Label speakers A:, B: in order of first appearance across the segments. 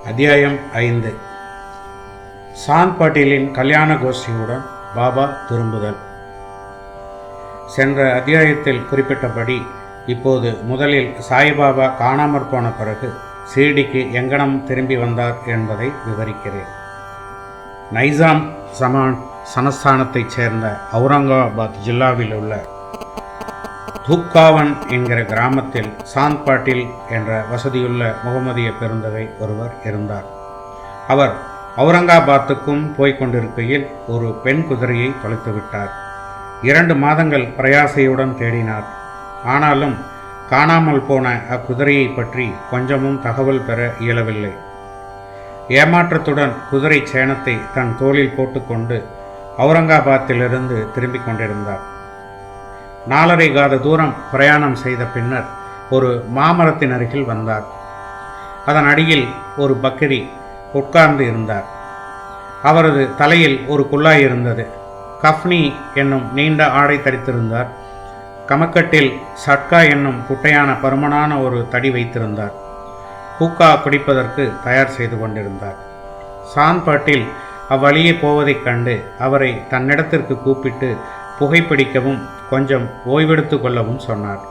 A: அத்தியாயம் 5. சாந்த் பாட்டீலின் கல்யாண கோஷ்டியுடன் பாபா திரும்புதல். சென்ற அத்தியாயத்தில் குறிப்பிட்டபடி இப்போது முதலில் சாய்பாபா காணாமற் போன பிறகு ஷீர்டிக்கு எங்கனம் திரும்பி வந்தார் என்பதை விவரிக்கிறேன். நைசாம் சமஸ்தானத்தைச் சேர்ந்த அவுரங்காபாத் ஜில்லாவில் உள்ள தூப்காவன் என்கிற கிராமத்தில் சாந்த் பாட்டீல் என்ற வசதியுள்ள முகமதிய பெருந்தகை ஒருவர் இருந்தார். அவர் அவுரங்காபாத்துக்கும் போய்கொண்டிருக்கையில் ஒரு பெண் குதிரையை தொலைத்துவிட்டார். 2 மாதங்கள் பிரயாசையுடன் தேடினார். ஆனாலும் காணாமல் போன அக்குதிரையை பற்றி கொஞ்சமும் தகவல் பெற இயலவில்லை. ஏமாற்றத்துடன் குதிரை சேணத்தை தன் தோளில் போட்டுக்கொண்டு அவுரங்காபாத்திலிருந்து திரும்பிக் கொண்டிருந்தார். 4½ காத தூரம் பிரயாணம் செய்த பின்னர் ஒரு மாமரத்தின் அருகில் வந்தார். அதன் அடியில் ஒரு பக்கிரி உட்கார்ந்து இருந்தார். அவரது தலையில் ஒரு குல்லாய் இருந்தது. கஃப்னி என்னும் நீண்ட ஆடை தரித்திருந்தார். கமக்கட்டில் சட்கா என்னும் குட்டையான பருமனான ஒரு தடி வைத்திருந்தார். ஹூக்கா குடிப்பதற்கு தயார் செய்து கொண்டிருந்தார். சாந்த் பாட்டீல் அவ்வழியே போவதைக் கண்டு அவரை தன்னிடத்திற்கு கூப்பிட்டு புகைப்பிடிக்கவும் கொஞ்சம் ஓய்வெடுத்து கொள்ளவும் சொன்னார்.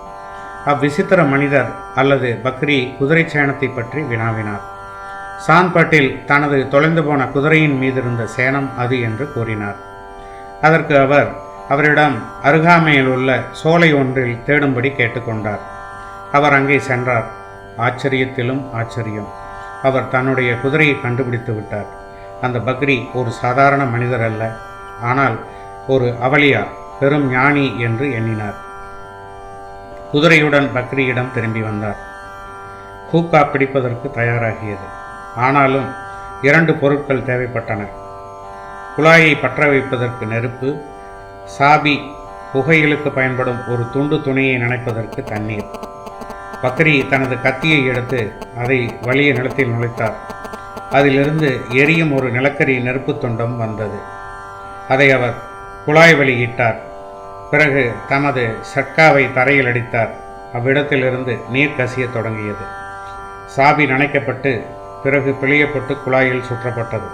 A: அவ்விசித்திர மனிதர் அல்லது பக்ரி குதிரை சேணத்தை பற்றி வினாவினார். சாந்த் பாட்டீல் தனது தொலைந்து போன குதிரையின் மீதிருந்த சேணம் அது என்று கூறினார். அதற்கு அவர் அவரிடம் அருகாமையில் உள்ள சோலை ஒன்றில் தேடும்படி கேட்டுக்கொண்டார். அவர் அங்கே சென்றார். ஆச்சரியத்திலும் ஆச்சரியம், அவர் தன்னுடைய குதிரையை கண்டுபிடித்து விட்டார். அந்த பக்ரி ஒரு சாதாரண மனிதர் அல்ல, ஆனால் ஒரு அவலியா, பெரும் ஞானி என்று எண்ணினார். குதிரையுடன் பக்ரியிடம் திரும்பி வந்தார். ஹூக்கா பிடிப்பதற்கு தயாராகியது. ஆனாலும் 2 பொருட்கள் தேவைப்பட்டன. குழாயை பற்ற வைப்பதற்கு நெருப்பு, சாபி, புகையிலுக்கு பயன்படும் ஒரு துண்டு துணியை நனைப்பதற்கு தண்ணீர். பக்ரி தனது கத்தியை எடுத்து அதை வலிய நிலத்தில் நுழைத்தார். அதிலிருந்து எரியும் ஒரு நிலக்கரி நெருப்பு துண்டம் வந்தது. அதை அவர் குழாய் வெளியிட்டார். பிறகு தமது சட்காவை தரையில் அடித்தார். அவ்விடத்திலிருந்து நீர் கசிய தொடங்கியது. சாபி நனைக்கப்பட்டு பிறகு பிழியப்பட்டு குழாயில் சுற்றப்பட்டது.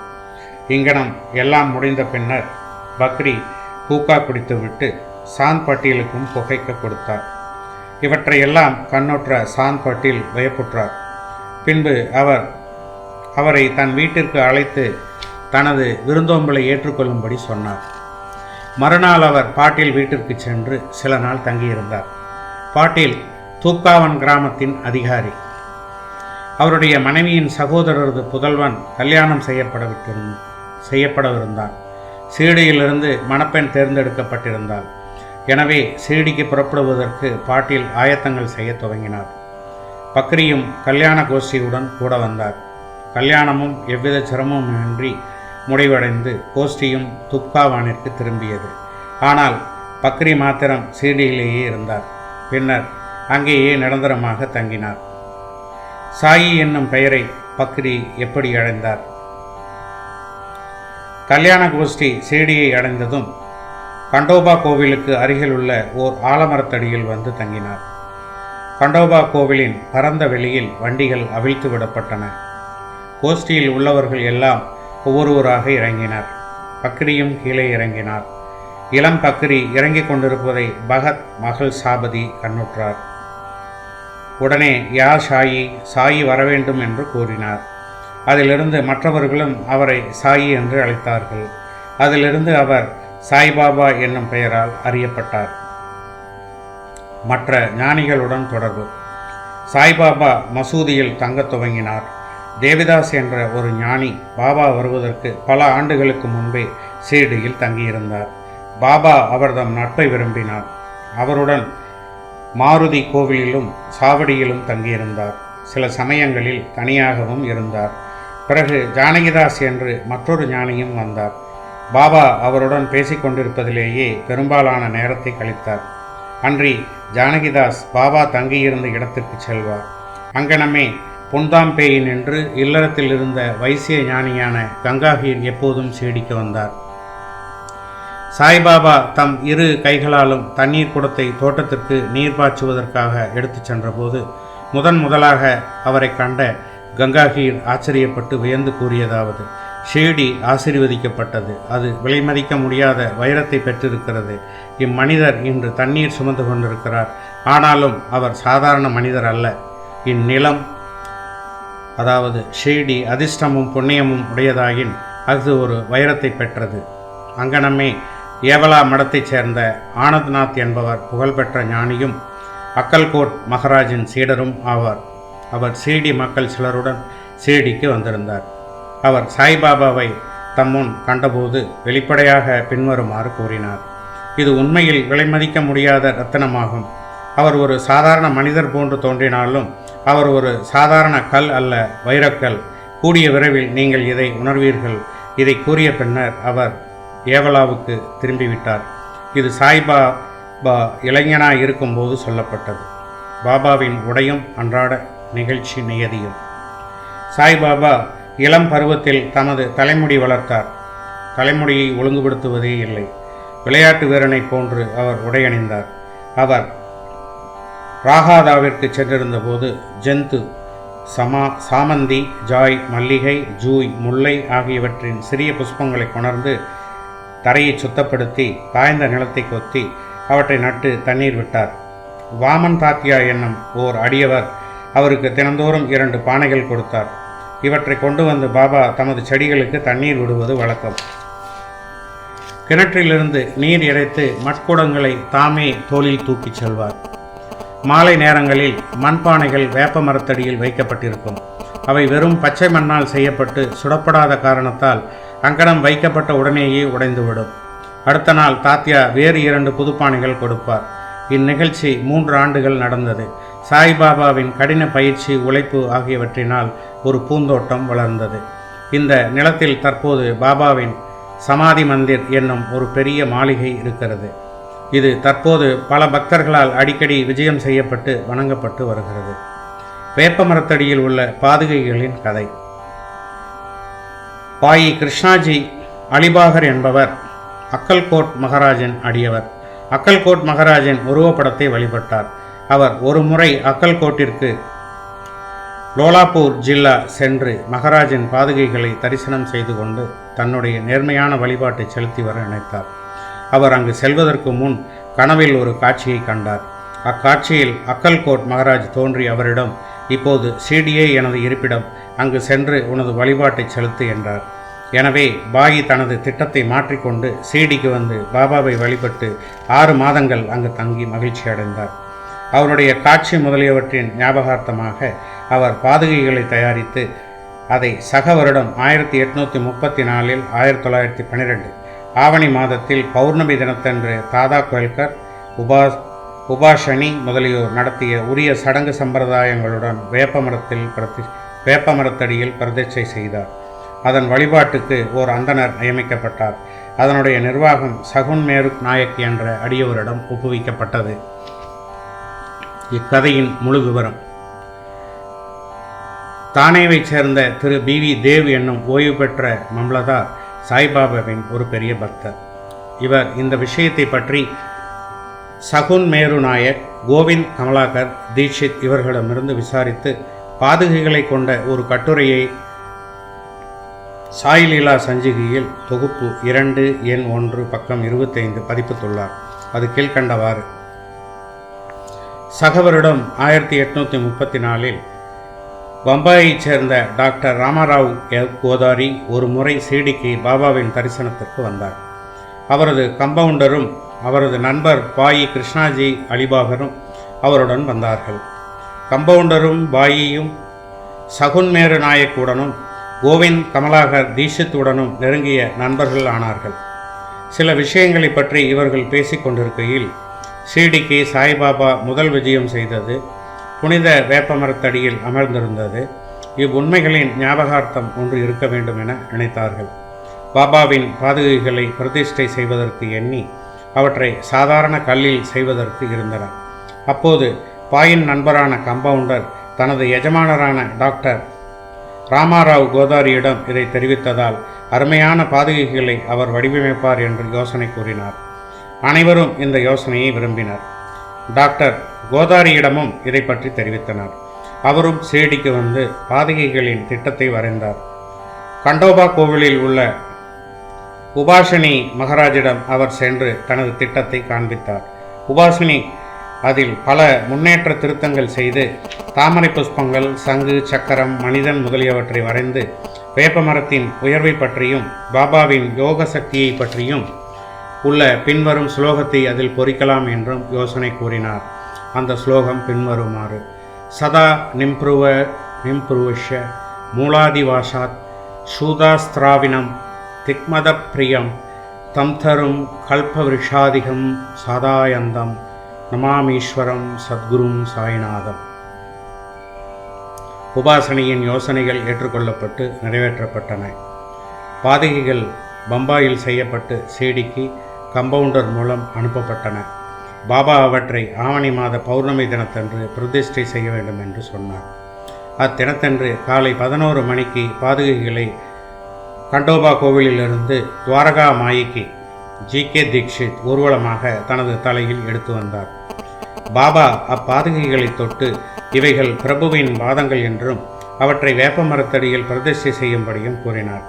A: இங்கனம் எல்லாம் முடிந்த பின்னர் பக்ரி ஹூக்கா குடித்துவிட்டு சாந்த் பாட்டீலுக்கும் புகைக்க கொடுத்தார். இவற்றையெல்லாம் கண்ணுற்ற சாந்த் பாட்டீல் வியப்புற்றார். பின்பு அவரை தன் வீட்டிற்கு அழைத்து தனது விருந்தோம்பலை ஏற்றுக்கொள்ளும்படி சொன்னார். மறுநாள் அவர் பாட்டீல் வீட்டிற்கு சென்று சில நாள் தங்கியிருந்தார். பாட்டீல் தூப்காவன் கிராமத்தின் அதிகாரி. அவருடைய மனைவியின் சகோதரரது புதல்வன் கல்யாணம் செய்யப்படவிருந்தான். ஷீர்டியிலிருந்து மணப்பெண் தேர்ந்தெடுக்கப்பட்டிருந்தாள். எனவே ஷீர்டிக்கு புறப்படுவதற்கு பாட்டீல் ஆயத்தங்கள் செய்ய துவங்கினார். பக்ரியும் கல்யாண கோஷ்டியுடன் கூட வந்தார். கல்யாணமும் எவ்வித சிரமமுமின்றி முடிவடைந்து கோஷ்டியும் துப்காவானிற்கு திரும்பியது. ஆனால் பக்ரி மாத்திரம் ஷீர்டியிலேயே இருந்தார். பின்னர் அங்கேயே நிரந்தரமாக தங்கினார். சாயி என்னும் பெயரை பக்ரி எப்படி அடைந்தார்? கல்யாண கோஷ்டி ஷீர்டியை அடைந்ததும் கண்டோபா கோவிலுக்கு அருகில் உள்ள ஓர் ஆலமரத்தடியில் வந்து தங்கினார். கண்டோபா கோவிலின் பரந்த வெளியில் வண்டிகள் அவிழ்த்து விடப்பட்டன. கோஷ்டியில் உள்ளவர்கள் எல்லாம் ஒவ்வொருவராக இறங்கினர். பக்ரியும் கீழே இறங்கினார். இளம் பக்ரி இறங்கிக் கொண்டிருப்பதை பகத் மகள் சாபதி கண்ணுற்றார். உடனே யார் சாயி வரவேண்டும் என்று கூறினார். அதிலிருந்து மற்றவர்களும் அவரை சாயி என்று அழைத்தார்கள். அதிலிருந்து அவர் சாய்பாபா என்னும் பெயரால் அறியப்பட்டார். மற்ற ஞானிகளுடன் தொடர்பு. சாய்பாபா மசூதியில் தங்கத் துவங்கினார். தேவிதாஸ் என்ற ஒரு ஞானி பாபா வருவதற்கு பல ஆண்டுகளுக்கு முன்பே ஷீர்டியில் தங்கியிருந்தார். பாபா அவர்தம் நட்பை விரும்பினார். அவருடன் மாருதி கோவிலிலும் சாவடியிலும் தங்கியிருந்தார். சில சமயங்களில் தனியாகவும் இருந்தார். பிறகு ஜானகிதாஸ் என்று மற்றொரு ஞானியும் வந்தார். பாபா அவருடன் பேசிக்கொண்டிருப்பதிலேயே பெரும்பாலான நேரத்தை கழித்தார். அன்றி ஜானகிதாஸ் பாபா தங்கியிருந்த இடத்திற்கு செல்வார். அங்கனமே புன்தாம்பேயின் என்று இல்லறத்தில் இருந்த வைசிய ஞானியான கங்காஹீர் எப்போதும் ஷீர்டிக்கு வந்தார். சாய்பாபா தம் 2 கைகளாலும் தண்ணீர் குடத்தை தோட்டத்திற்கு நீர் பாய்ச்சுவதற்காக எடுத்துச் சென்றபோது முதலாக அவரை கண்ட கங்காஹீர் ஆச்சரியப்பட்டு வியந்து கூறியதாவது, ஷீர்டி ஆசீர்வதிக்கப்பட்டது. அது விலைமதிக்க முடியாத வைரத்தை பெற்றிருக்கிறது. இம்மனிதர் இன்று தண்ணீர் சுமந்து கொண்டிருக்கிறார். ஆனாலும் அவர் சாதாரண மனிதர் அல்ல. இந்நிலம், அதாவது ஷீர்டி, அதிர்ஷ்டமும் புண்ணியமும் உடையதாயின் அது ஒரு வைரத்தை பெற்றது. அங்கனமே ஏவலா மடத்தைச் சேர்ந்த ஆனந்த்நாத் என்பவர் புகழ்பெற்ற ஞானியும் அக்கல்கோட் மகாராஜின் சீடரும் ஆவார். அவர் ஷீர்டி மக்கள் சிலருடன் ஷீர்டிக்கு வந்திருந்தார். அவர் சாய்பாபாவை தம்முன் கண்டபோது வெளிப்படையாக பின்வருமாறு கூறினார். இது உண்மையில் விலைமதிக்க முடியாத ரத்தினமாகும். அவர் ஒரு சாதாரண மனிதர் போன்று தோன்றினாலும் அவர் ஒரு சாதாரண கல் அல்ல, வைரக்கல். கூடிய விரைவில் நீங்கள் இதை உணர்வீர்கள். இதை கூறிய பின்னர் அவர் ஏவலாவுக்கு திரும்பிவிட்டார். இது சாய்பாபா இளைஞனாய் இருக்கும்போது சொல்லப்பட்டது. பாபாவின் உடையும் அன்றாட நிகழ்ச்சி நியதியும். சாய்பாபா இளம் பருவத்தில் தமது தலைமுடி வளர்த்தார். தலைமுடியை ஒழுங்குபடுத்துவதே இல்லை. விளையாட்டு வீரனை போன்று அவர் உடையணிந்தார். அவர் ராகாதாவிற்கு சென்றிருந்த போது ஜந்து, சாமந்தி, ஜாய், மல்லிகை, ஜூய், முல்லை ஆகியவற்றின் சிறிய புஷ்பங்களை கொணர்ந்து தரையை சுத்தப்படுத்தி காய்ந்த நிலத்தை கொத்தி அவற்றை நட்டு தண்ணீர் விட்டார். வாமன் தாத்தியா என்னும் ஓர் அடியவர் அவருக்கு தினந்தோறும் 2 பானைகள் கொடுத்தார். இவற்றை கொண்டு வந்து பாபா தமது செடிகளுக்கு தண்ணீர் விடுவது வழக்கம். கிணற்றிலிருந்து நீர் இறைத்து மட்குடங்களை தாமே தோளில் தூக்கிச் செல்வார். மாலை நேரங்களில் மண்பானைகள் வேப்ப மரத்தடியில் வைக்கப்பட்டிருக்கும். அவை வெறும் பச்சை மண்ணால் செய்யப்பட்டு சுடப்படாத காரணத்தால் அங்கனம் வைக்கப்பட்ட உடனேயே உடைந்துவிடும். அடுத்த நாள் தாத்தியா வேறு 2 புதுப்பானைகள் கொடுப்பார். இந்நிகழ்ச்சி 3 ஆண்டுகள் நடந்தது. சாய்பாபாவின் கடின பயிற்சி, உழைப்பு ஆகியவற்றினால் ஒரு பூந்தோட்டம் வளர்ந்தது. இந்த நிலத்தில் தற்போது பாபாவின் சமாதி மந்திர் என்னும் ஒரு பெரிய மாளிகை இருக்கிறது. இது தற்போது பல பக்தர்களால் அடிக்கடி விஜயம் செய்யப்பட்டு வணங்கப்பட்டு வருகிறது. வேப்ப மரத்தடியில் உள்ள பாதுகைகளின் கதை. பாயி கிருஷ்ணாஜி அலிபாகர் என்பவர் அக்கல்கோட் மகாராஜின் அடியவர். அக்கல்கோட் மகாராஜின் உருவப்படத்தை வழிபட்டார். அவர் ஒரு முறை அக்கல்கோட்டிற்கு லோலாப்பூர் ஜில்லா சென்று மகாராஜின் பாதுகைகளை தரிசனம் செய்து கொண்டு தன்னுடைய நேர்மையான வழிபாட்டை செலுத்தி வர நினைத்தார். அவர் அங்கு செல்வதற்கு முன் கனவில் ஒரு காட்சியை கண்டார். அக்காட்சியில் அக்கல்கோட் மகாராஜ் தோன்றி அவரிடம், இப்போது ஷீர்டியே எனது இருப்பிடம், அங்கு சென்று உனது வழிபாட்டை செலுத்து என்றார். எனவே பாயி தனது திட்டத்தை மாற்றிக்கொண்டு ஷீர்டிக்கு வந்து பாபாவை வழிபட்டு 6 மாதங்கள் அங்கு தங்கி மகிழ்ச்சி அடைந்தார். அவருடைய காட்சி முதலியவற்றின் ஞாபகார்த்தமாக அவர் பாதுகைகளை தயாரித்து அதை சக வருடம் 1834 1912 ஆவணி மாதத்தில் பௌர்ணமி தினத்தன்று தாதா கோல்கர், உபாஷணி முதலியோர் நடத்திய உரிய சடங்கு சம்பிரதாயங்களுடன் வேப்பமரத்தடியில் பிரதிஷ்டை செய்தார். அதன் வழிபாட்டுக்கு ஓர் அந்தனர் நியமிக்கப்பட்டார். அதனுடைய நிர்வாகம் சகுன் மேருக் நாயக் என்ற அடியவரிடம் ஒப்புவிக்கப்பட்டது. இக்கதையின் முழு விவரம். தானேவைச் சேர்ந்த திரு BV தேவ் என்னும் ஓய்வு பெற்ற மம்லதார் சாய்பாபாவின் ஒரு பெரிய பக்தர். இவர் இந்த விஷயத்தை பற்றி சகுன் மேரு நாயக், கோவிந்த் கமலாகர் தீட்சித் இவர்களிடமிருந்து விசாரித்து பாதுகைகளை கொண்ட ஒரு கட்டுரையை சாய்லீலா சஞ்சிகையில் தொகுப்பு 2 எண் 1 பக்கம் 25 பதிப்பித்துள்ளார். அது கீழ்கண்டவாறு. சகவரிடம் 1834 பம்பாயைச் சேர்ந்த டாக்டர் ராமராவ் கோதாரி ஒரு முறை ஷீர்டிக்கு பாபாவின் தரிசனத்திற்கு வந்தார். அவரது கம்பவுண்டரும் அவரது நண்பர் பாயி கிருஷ்ணாஜி அலிபாகரும் அவருடன் வந்தார்கள். கம்பவுண்டரும் பாயியும் சகுன் மேரு நாயக்குடனும் கோவிந்த் கமலாகர் தீட்சித்துடனும் நெருங்கிய நண்பர்கள் ஆனார்கள். சில விஷயங்களை பற்றி இவர்கள் பேசிக்கொண்டிருக்கையில் ஷீர்டிக்கு சாய்பாபா முதல் விஜயம் செய்தது, புனித வேப்பமரத்தடியில் அமர்ந்திருந்தது, இவ்வுண்மைகளின் ஞாபகார்த்தம் ஒன்று இருக்க வேண்டும் என நினைத்தார்கள். பாபாவின் பாதுகைகளை பிரதிஷ்டை செய்வதற்கு எண்ணி அவற்றை சாதாரண கல்லில் செய்வதற்கு இருந்தனர். அப்போது பாயின் நண்பரான கம்பவுண்டர் தனது எஜமானரான டாக்டர் ராமாராவ் கோதாரியிடம் இதை தெரிவித்ததால் அருமையான பாதுகைகளை அவர் வடிவமைப்பார் என்று யோசனை கூறினார். அனைவரும் இந்த யோசனையை விரும்பினர். டாக்டர் கோதாரியிடமும் இதை பற்றி தெரிவித்தனர். அவரும் ஷிரடிக்கு வந்து பாதகைகளின் திட்டத்தை வரைந்தார். கண்டோபா கோவிலில் உள்ள உபாசினி மகாராஜிடம் அவர் சென்று தனது திட்டத்தை காண்பித்தார். உபாசினி அதில் பல முன்னேற்ற திருத்தங்கள் செய்து தாமரை புஷ்பங்கள், சங்கு, சக்கரம், மனிதன் முதலியவற்றை வரைந்து வேப்பமரத்தின் உயர்வை பற்றியும் பாபாவின் யோக சக்தியை பற்றியும் உள்ள பின்வரும் ஸ்லோகத்தை அதில் பொறிக்கலாம் என்றும் யோசனை கூறினார். அந்த ஸ்லோகம் பின்வருமாறு: சதா நிம்ப்ருவஷ மூலாதிவாசாத் சூதாஸ்திராவினம் திக்மத பிரியம் தம்தரும் கல்பவிருஷாதிகம் சாதாயந்தம் நமாமீஸ்வரம் சத்குரும் சாய்நாதம். உபாசனையின் யோசனைகள் ஏற்றுக்கொள்ளப்பட்டு நிறைவேற்றப்பட்டன. பாதகைகள் பம்பாயில் செய்யப்பட்டு ஷிரடிக்கு கம்பவுண்டர் மூலம் அனுப்பப்பட்டன. பாபா அவற்றை ஆவணி மாத பௌர்ணமி தினத்தன்று பிரதிஷ்டை செய்ய வேண்டும் என்று சொன்னார். அத்தினத்தன்று காலை 11 மணிக்கு பாதகைகளை கண்டோபா கோவிலிலிருந்து துவாரகா மாயிக்கு ஜி.கே. தீக்ஷித் ஊர்வலமாக தனது தலையில் எடுத்து வந்தார். பாபா அப்பாதகைகளை தொட்டு இவைகள் பிரபுவின் பாதங்கள் என்றும் அவற்றை வேப்ப மரத்தடியில் பிரதிஷ்டை செய்யும்படியும் கூறினார்.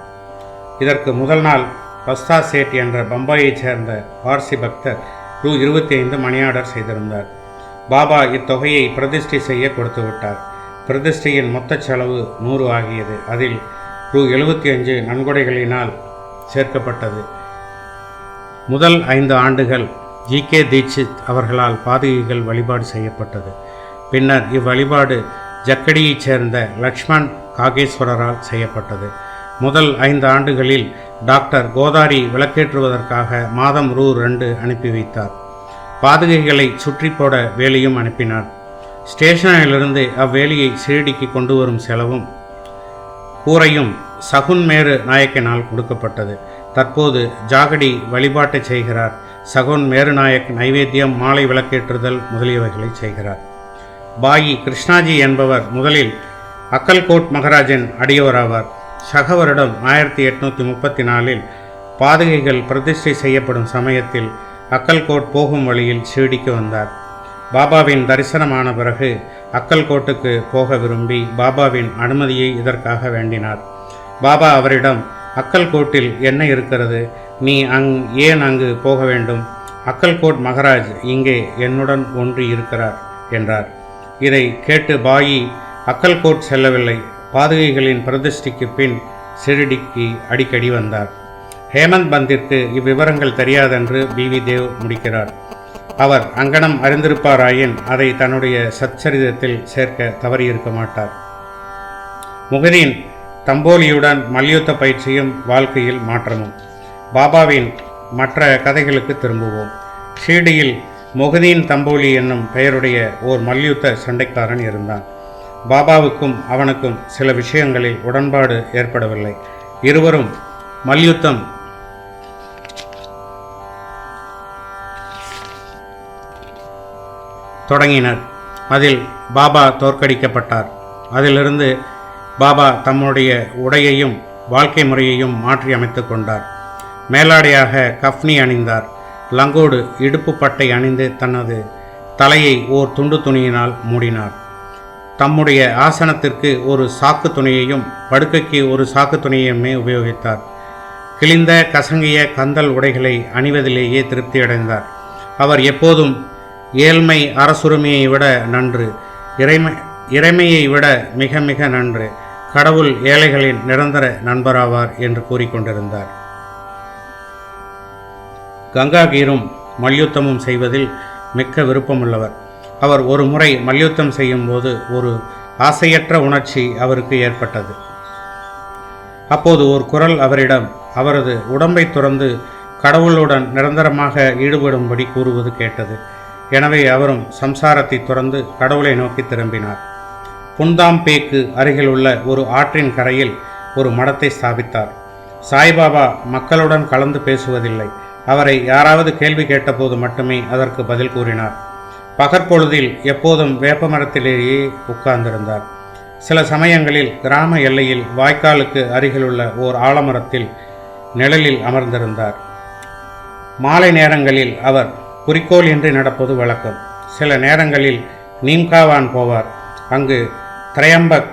A: இதற்கு முதல் நாள் பஸ்தா சேட் என்ற பம்பாயைச் சேர்ந்த பார்சி பக்தர் ரூ. 25 மணி ஆர்டர் செய்திருந்தார். பாபா இத்தொகையை பிரதிஷ்டை செய்ய கொடுத்து விட்டார். பிரதிஷ்டையின் மொத்த செலவு 100 ஆகியது. அதில் ரூ. 75 நன்கொடைகளினால் சேர்க்கப்பட்டது. முதல் 5 ஆண்டுகள் ஜி.கே. தீட்சித் அவர்களால் பாதகைகள் வழிபாடு செய்யப்பட்டது. பின்னர் இவ்வழிபாடு ஜக்கடியைச் சேர்ந்த லக்ஷ்மண் காகேஸ்வரரால் செய்யப்பட்டது. முதல் 5 ஆண்டுகளில் டாக்டர் கோதாரி விளக்கேற்றுவதற்காக மாதம் ரூ. 2 அனுப்பி வைத்தார். பாதகைகளை சுற்றி போட வேலியும் அனுப்பினார். ஸ்டேஷனிலிருந்து அவ்வேலியை ஷிரடிக்கு கொண்டு வரும் செலவும் கூரையும் சகுன் மேரு நாயக்கினால் கொடுக்கப்பட்டது. தற்போது ஜாகடி வழிபாட்டை செய்கிறார். சகுன் மேரு நாயக் நைவேத்தியம், மாலை விளக்கேற்றுதல் முதலியவைகளை செய்கிறார். பாயி கிருஷ்ணாஜி என்பவர் முதலில் அக்கல்கோட் மகாராஜின் அடியவராவார். சக வருடம் 1834இல் பாதகைகள் பிரதிஷ்டை செய்யப்படும் சமயத்தில் அக்கல்கோட் போகும் வழியில் ஷிரடிக்கு வந்தார். பாபாவின் தரிசனமான பிறகு அக்கல்கோட்டுக்கு போக விரும்பி பாபாவின் அனுமதியை இதற்காக வேண்டினார். பாபா அவரிடம், அக்கல்கோட்டில் என்ன இருக்கிறது? நீ ஏன் அங்கு போக வேண்டும்? அக்கல்கோட் மகாராஜ் இங்கே என்னுடன் ஒன்றி இருக்கிறார் என்றார். இதை கேட்டு பாயி அக்கல்கோட் செல்லவில்லை. பாதகைகளின் பிரதிஷ்டைக்கு பின் ஷிரடிக்கு அடிக்கடி வந்தார். ஹேமந்த் பந்திற்கு இவ்விவரங்கள் தெரியாதென்று பி.வி. தேவ் முடிக்கிறார். அவர் அங்கனம் அறிந்திருப்பாராயின் அதை தன்னுடைய சச்சரிதத்தில் சேர்க்க தவறியிருக்க மாட்டார். முகதீன் தம்போலியுடன் மல்யுத்த பயிற்சியும் வாழ்க்கையில் மாற்றமும். பாபாவின் மற்ற கதைகளுக்கு திரும்புவோம். ஷிரடியில் முகதீன் தம்போலி என்னும் பெயருடைய ஓர் மல்யுத்த சண்டைக்காரன் இருந்தான். பாபாவுக்கும் அவனுக்கும் சில விஷயங்களில் உடன்பாடு ஏற்படவில்லை. இருவரும் மல்யுத்தம் தொடங்கினர். அதில் பாபா தோற்கடிக்கப்பட்டார். அதிலிருந்து பாபா தம்முடைய உடையையும் வாழ்க்கை முறையையும் மாற்றி அமைத்து கொண்டார். மேலாடையாக கஃப்னி அணிந்தார். லங்கோடு இடுப்பு பட்டை அணிந்து தனது தலையை ஓர் துண்டு துணியினால் மூடினார். தம்முடைய ஆசனத்திற்கு ஒரு சாக்கு துணியையும் படுக்கைக்கு ஒரு சாக்கு துணியையுமே உபயோகித்தார். கிழிந்த கசங்கிய கந்தல் உடைகளை அணிவதிலேயே திருப்தியடைந்தார். அவர் எப்போதும் ஏழ்மை அரசுரிமையை விட நன்று, இறைமையை விட மிக மிக நன்று, கடவுள் ஏழைகளின் நிரந்தர நண்பராவார் என்று கூறிக்கொண்டிருந்தார். கங்காகீரும் மல்யுத்தமும் செய்வதில் மிக்க விருப்பமுள்ளவர். அவர் ஒரு முறை மல்யுத்தம் செய்யும்போது ஒரு ஆசையற்ற உணர்ச்சி அவருக்கு ஏற்பட்டது. அப்போது ஒரு குரல் அவரிடம் அவரது உடம்பை துறந்து கடவுளுடன் நிரந்தரமாக ஈடுபடும்படி கூறுவது கேட்டது. எனவே அவரும் சம்சாரத்தை துறந்து கடவுளை நோக்கி திரும்பினார். புன்தாம்பேக்கு அருகில் உள்ள ஒரு ஆற்றின் கரையில் ஒரு மடத்தை ஸ்தாபித்தார். சாய்பாபா மக்களுடன் கலந்து பேசுவதில்லை. அவரை யாராவது கேள்வி கேட்டபோது மட்டுமே அதற்கு பதில் கூறினார். பகற்பொழுதில் எப்போதும் வேப்பமரத்திலேயே உட்கார்ந்திருந்தார். சில சமயங்களில் கிராம எல்லையில் வாய்க்காலுக்கு அருகிலுள்ள ஓர் ஆலமரத்தில் நிழலில் அமர்ந்திருந்தார். மாலை நேரங்களில் அவர் குறிக்கோள் இன்றி நடப்பது வழக்கம். சில நேரங்களில் நீம்காவான் போவார். அங்கு திரையம்பக்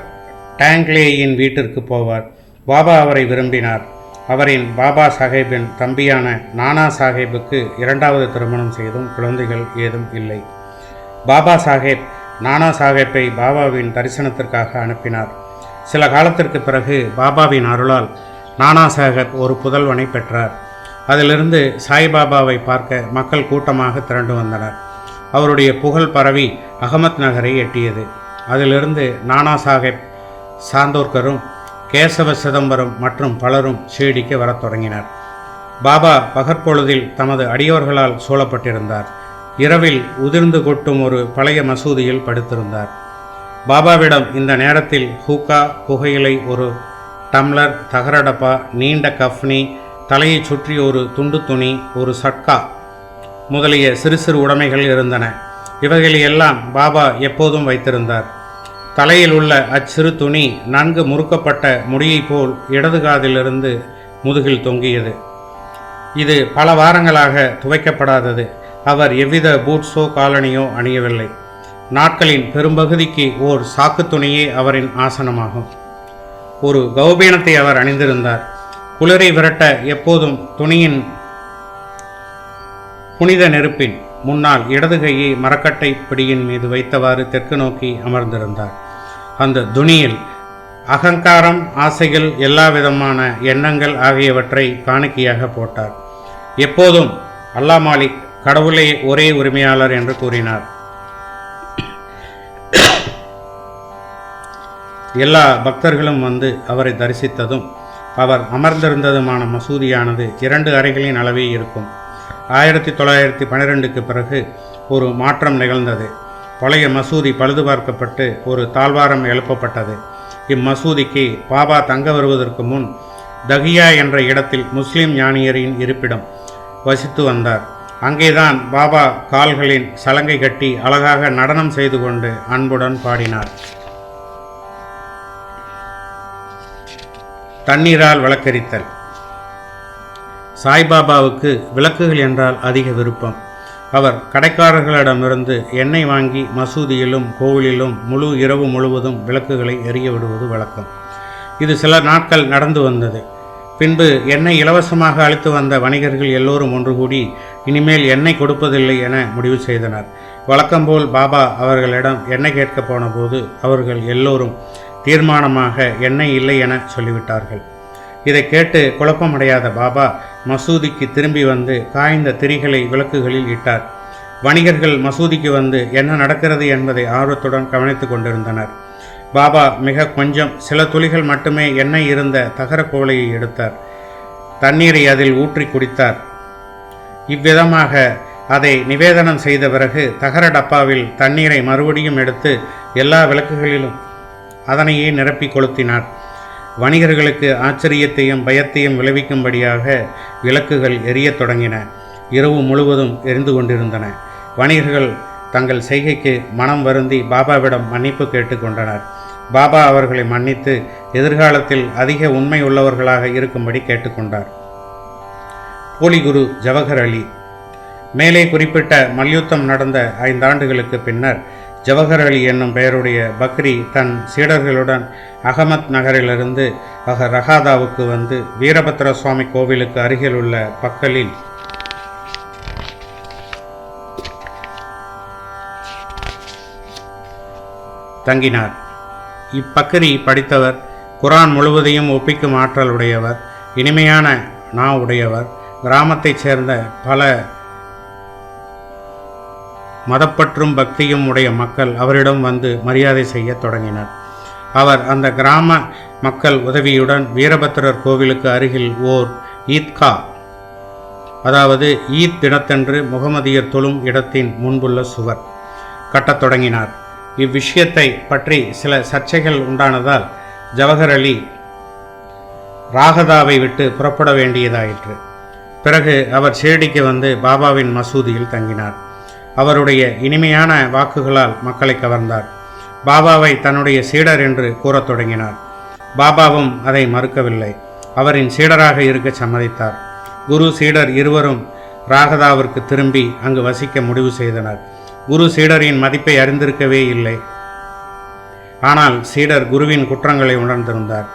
A: டாங்க்லேயின் வீட்டிற்கு போவார். பாபா அவரை விரும்பினார். அவரின் பாபா சாஹேபின் தம்பியான நானா சாஹேபுக்கு இரண்டாவது திருமணம் செய்தும் குழந்தைகள் ஏதும் இல்லை. பாபா சாஹேப் நானா சாஹேப்பை பாபாவின் தரிசனத்திற்காக அனுப்பினார். சில காலத்திற்கு பிறகு பாபாவின் அருளால் நானா சாஹேப் ஒரு புதல்வனை பெற்றார். அதிலிருந்து சாய்பாபாவை பார்க்க மக்கள் கூட்டமாக திரண்டு வந்தனர். அவருடைய புகழ் பரவி அகமத் நகரை எட்டியது. அதிலிருந்து நானா சாஹேப் சாந்தோர்கரும் கேசவ சிதம்பரம் மற்றும் பலரும் ஷீர்டிக்கு வரத் தொடங்கினர். பாபா பகற்பொழுதில் தமது அடியோர்களால் சூழப்பட்டிருந்தார். இரவில் உதிர்ந்து கொட்டும் ஒரு பழைய மசூதியில் படுத்திருந்தார். பாபாவிடம் இந்த நேரத்தில் ஹூக்கா, புகையிலை, ஒரு டம்ளர், தகரடப்பா, நீண்ட கஃப்னி, தலையை சுற்றி ஒரு துண்டு துணி, ஒரு சட்கா முதலிய சிறு சிறு உடைமைகள் இருந்தன. இவைகளையெல்லாம் பாபா எப்போதும் வைத்திருந்தார். தலையில் உள்ள அச்சிறு துணி நன்கு முறுக்கப்பட்ட முடியைப் போல் இடது காதிலிருந்து முதுகில் தொங்கியது. இது பல வாரங்களாக துவைக்கப்படாதது. அவர் எவ்வித பூட்ஸோ காலணியோ அணியவில்லை. நாட்களின் பெரும்பகுதிக்கு ஓர் சாக்கு துணியே அவரின் ஆசனமாகும். ஒரு கௌபீனத்தை அவர் அணிந்திருந்தார். குளிரை விரட்ட எப்போதும் துணியின் புனித நெருப்பின் முன்னால் இடது கையை மரக்கட்டை பிடியின் மீது வைத்தவாறு தெற்கு நோக்கி அமர்ந்திருந்தார். அந்த துணியில் அகங்காரம், ஆசைகள், எல்லா விதமான எண்ணங்கள் ஆகியவற்றை காணிக்கையாக போட்டார். எப்போதும் அல்லாஹ் மாலிக், கடவுளே ஒரே உரிமையாளர் என்று கூறினார். எல்லா பக்தர்களும் வந்து அவரை தரிசித்ததும் அவர் அமர்ந்திருந்ததுமான மசூதியானது 2 அறைகளின் அளவே இருக்கும். 1912க்கு பிறகு ஒரு மாற்றம் நிகழ்ந்தது. பழைய மசூதி பழுது பார்க்கப்பட்டு ஒரு தாழ்வாரம் எழுப்பப்பட்டது. இம்மசூதிக்கு பாபா தங்க வருவதற்கு முன் தகியா என்ற இடத்தில் முஸ்லிம் ஞானியரின் இருப்பிடம் வசித்து வந்தார். அங்கேதான் பாபா கால்களின் சலங்கை கட்டி அழகாக நடனம் செய்து கொண்டு அன்புடன் பாடினார். தண்ணீரால் விளக்கரித்தல். சாய்பாபாவுக்கு விளக்குகள் என்றால் அதிக விருப்பம். அவர் கடைக்காரர்களிடமிருந்து எண்ணெய் வாங்கி மசூதியிலும் கோவிலிலும் முழு இரவு முழுவதும் விளக்குகளை எரிய விடுவது வழக்கம். இது சில நாட்கள் நடந்து வந்தது. பின்பு எண்ணெய் இலவசமாக அளித்து வந்த வணிகர்கள் எல்லோரும் ஒன்று கூடி இனிமேல் எண்ணெய் கொடுப்பதில்லை என முடிவு செய்தனர். வழக்கம்போல் பாபா அவர்களிடம் எண்ணெய் கேட்க போன போது அவர்கள் எல்லோரும் தீர்மானமாக எண்ணெய் இல்லை என சொல்லிவிட்டார்கள். இதை கேட்டு குழப்பமடையாத பாபா மசூதிக்கு திரும்பி வந்து காய்ந்த திரிகளை விளக்குகளில் இட்டார். வணிகர்கள் மசூதிக்கு வந்து என்ன நடக்கிறது என்பதை ஆர்வத்துடன் கவனித்து கொண்டிருந்தனர். பாபா மிக கொஞ்சம் சில துளிகள் மட்டுமே எண்ணெய் இருந்த தகர கோலையை எடுத்தார். தண்ணீரை அதில் ஊற்றி குடித்தார். இவ்விதமாக அதை நிவேதனம் செய்த பிறகு தகர டப்பாவில் தண்ணீரை மறுபடியும் எடுத்து எல்லா விளக்குகளிலும் அதனையே நிரப்பி கொளுத்தினார். வணிகர்களுக்கு ஆச்சரியத்தையும் பயத்தையும் விளைவிக்கும்படியாக விளக்குகள் எரியத் தொடங்கின. இரவு முழுவதும் எரிந்து கொண்டிருந்தன. வணிகர்கள் தங்கள் செய்கைக்கு மனம் வருந்தி பாபாவிடம் மன்னிப்பு கேட்டுக்கொண்டனர். பாபா அவர்களை மன்னித்து எதிர்காலத்தில் அதிக உண்மை உள்ளவர்களாக இருக்கும்படி கேட்டுக்கொண்டார். போலி குரு ஜவஹர் அலி. மேலே குறிப்பிட்ட மல்யுத்தம் நடந்த 5 ஆண்டுகளுக்கு பின்னர் ஜவஹர் அலி என்னும் பெயருடைய பக்ரி தன் சீடர்களுடன் அகமத் நகரிலிருந்து ரஹாதாவுக்கு வந்து வீரபத்ர சுவாமி கோவிலுக்கு அருகில் உள்ள பக்கலில் தங்கினார். இப்பக்ரி படித்தவர், குரான் முழுவதையும் ஒப்பிக்கும் ஆற்றல் உடையவர், இனிமையான நா உடையவர். கிராமத்தைச் சேர்ந்த பல மதப்பற்றும் பக்தியும் உடைய மக்கள் அவரிடம் வந்து மரியாதை செய்ய தொடங்கினர். அவர் அந்த கிராம மக்கள் உதவியுடன் வீரபத்திரர் கோவிலுக்கு அருகில் ஓர் ஈத்கா, அதாவது ஈத் தினத்தன்று முகமதியர் தொழும் இடத்தின் முன்புள்ள சுவர் கட்டத் தொடங்கினார். இவ்விஷயத்தை பற்றி சில சர்ச்சைகள் உண்டானதால் ஜவஹர் அலி ராகதாவை விட்டு புறப்பட வேண்டியதாயிற்று. பிறகு அவர் ஷிரடிக்கு வந்து பாபாவின் மசூதியில் தங்கினார். அவருடைய இனிமையான வாக்குகளால் மக்களை கவர்ந்தார். பாபாவை தன்னுடைய சீடர் என்று கூறத் தொடங்கினார். பாபாவும் அதை மறுக்கவில்லை. அவரின் சீடராக இருக்க சம்மதித்தார். குரு சீடர் இருவரும் ராகதாவிற்கு திரும்பி அங்கு வசிக்க முடிவு செய்தனர். குரு சீடரின் மதிப்பை அறிந்திருக்கவே இல்லை. ஆனால் சீடர் குருவின் குற்றங்களை உணர்ந்திருந்தார்.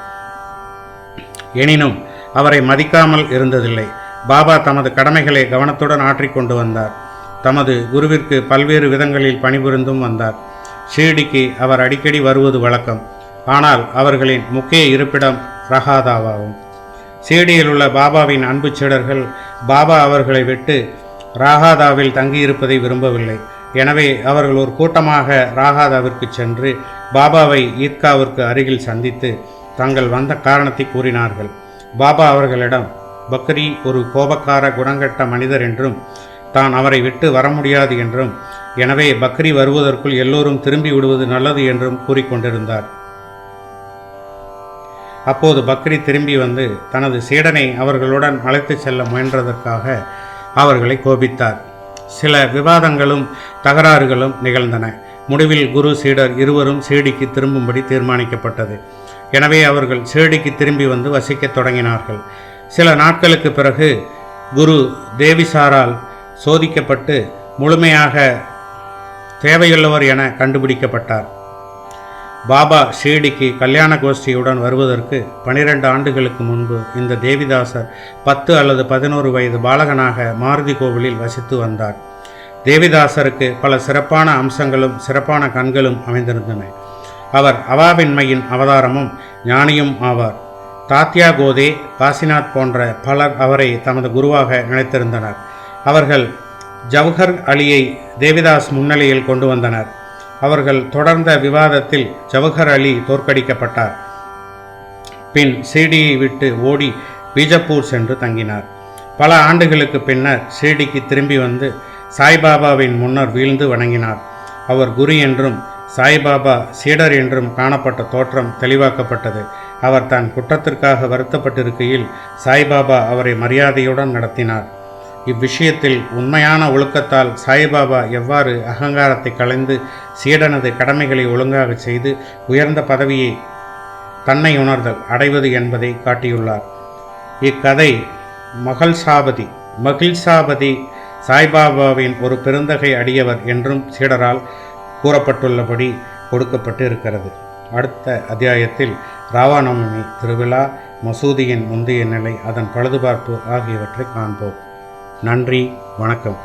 A: எனினும் அவரை மதிக்காமல் இருந்ததில்லை. பாபா தமது கடமைகளை கவனத்துடன் ஆற்றிக்கொண்டு வந்தார். தமது குருவிற்கு பல்வேறு விதங்களில் பணிபுரிந்தும் வந்தார். ஷீரடிக்கு அவர் அடிக்கடி வருவது வழக்கம். ஆனால் அவர்களின் முக்கிய இருப்பிடம் ரஹாதாவாகும். ஷீரடியில் உள்ள பாபாவின் அன்பு சீடர்கள் பாபா அவர்களை விட்டு ராகாதாவில் தங்கியிருப்பதை விரும்பவில்லை. எனவே அவர்கள் ஒரு கூட்டமாக ராகாதாவிற்கு சென்று பாபாவை ஈத்காவிற்கு அருகில் சந்தித்து தங்கள் வந்த காரணத்தை கூறினார்கள். பாபா அவர்களிடம் பக்ரி ஒரு கோபக்கார குணங்கட்ட மனிதர் என்றும் தான் அவரை விட்டு வர முடியாது என்றும், எனவே பக்ரி வருவதற்குள் எல்லோரும் திரும்பி விடுவது நல்லது என்றும் கூறிக்கொண்டிருந்தார். அப்போது பக்ரி திரும்பி வந்து தனது சீடனை அவர்களுடன் அழைத்து செல்ல முயன்றதற்காக அவர்களை கோபித்தார். சில விவாதங்களும் தகராறுகளும் நிகழ்ந்தன. முடிவில் குரு சீடர் இருவரும் ஷீரடிக்கு திரும்பும்படி தீர்மானிக்கப்பட்டது. எனவே அவர்கள் ஷீரடிக்கு திரும்பி வந்து வசிக்கத் தொடங்கினார்கள். சில நாட்களுக்கு பிறகு குரு தேவிசாரால் சோதிக்கப்பட்டு முழுமையாக தேவையுள்ளவர் என கண்டுபிடிக்கப்பட்டார். பாபா ஷீரடிக்கு கல்யாண கோஷ்டியுடன் வருவதற்கு 12 ஆண்டுகளுக்கு முன்பு இந்த தேவிதாசர் 10 அல்லது 11 வயது பாலகனாக மாருதி கோவிலில் வசித்து வந்தார். தேவிதாசருக்கு பல சிறப்பான அம்சங்களும் சிறப்பான கண்களும் அமைந்திருந்தன. அவர் அவாவின்மையின் அவதாரமும் ஞானியும் ஆவார். தாத்யா கோதே, காசிநாத் போன்ற பலர் அவரை தமது குருவாக நினைத்திருந்தனர். அவர்கள் ஜவஹர் அலியை தேவிதாஸ் முன்னிலையில் கொண்டு வந்தனர். அவர்கள் தொடர்ந்த விவாதத்தில் ஜவஹர் அலி தோற்கடிக்கப்பட்டார். பின் ஷீரடியை விட்டு ஓடி பீஜப்பூர் சென்று தங்கினார். பல ஆண்டுகளுக்கு பின்னர் ஷீரடிக்கு திரும்பி வந்து சாய்பாபாவின் முன்னர் வீழ்ந்து வணங்கினார். அவர் குரு என்றும் சாய்பாபா சீடர் என்றும் காணப்பட்ட தோற்றம் தெளிவாக்கப்பட்டது. அவர் தன் குற்றத்திற்காக வருத்தப்பட்டிருக்கையில் சாய்பாபா அவரை மரியாதையுடன் நடத்தினார். இவ்விஷயத்தில் உண்மையான ஒழுக்கத்தால் சாய்பாபா எவ்வாறு அகங்காரத்தை களைந்து சீடனது கடமைகளை ஒழுங்காக செய்து உயர்ந்த பதவியை தன்னை உணர்தல் அடைவது என்பதை காட்டியுள்ளார். இக்கதை மகிழ்சாபதி சாய்பாபாவின் ஒரு பெருந்தகை அடியவர் என்றும் சீடரால் கூறப்பட்டுள்ளபடி கொடுக்கப்பட்டு இருக்கிறது. அடுத்த அத்தியாயத்தில் ராவணவமி திருவிழா, மசூதியின் முந்தைய நிலை, அதன் பழுதுபார்ப்பு ஆகியவற்றை காண்போம். நன்றி, வணக்கம்.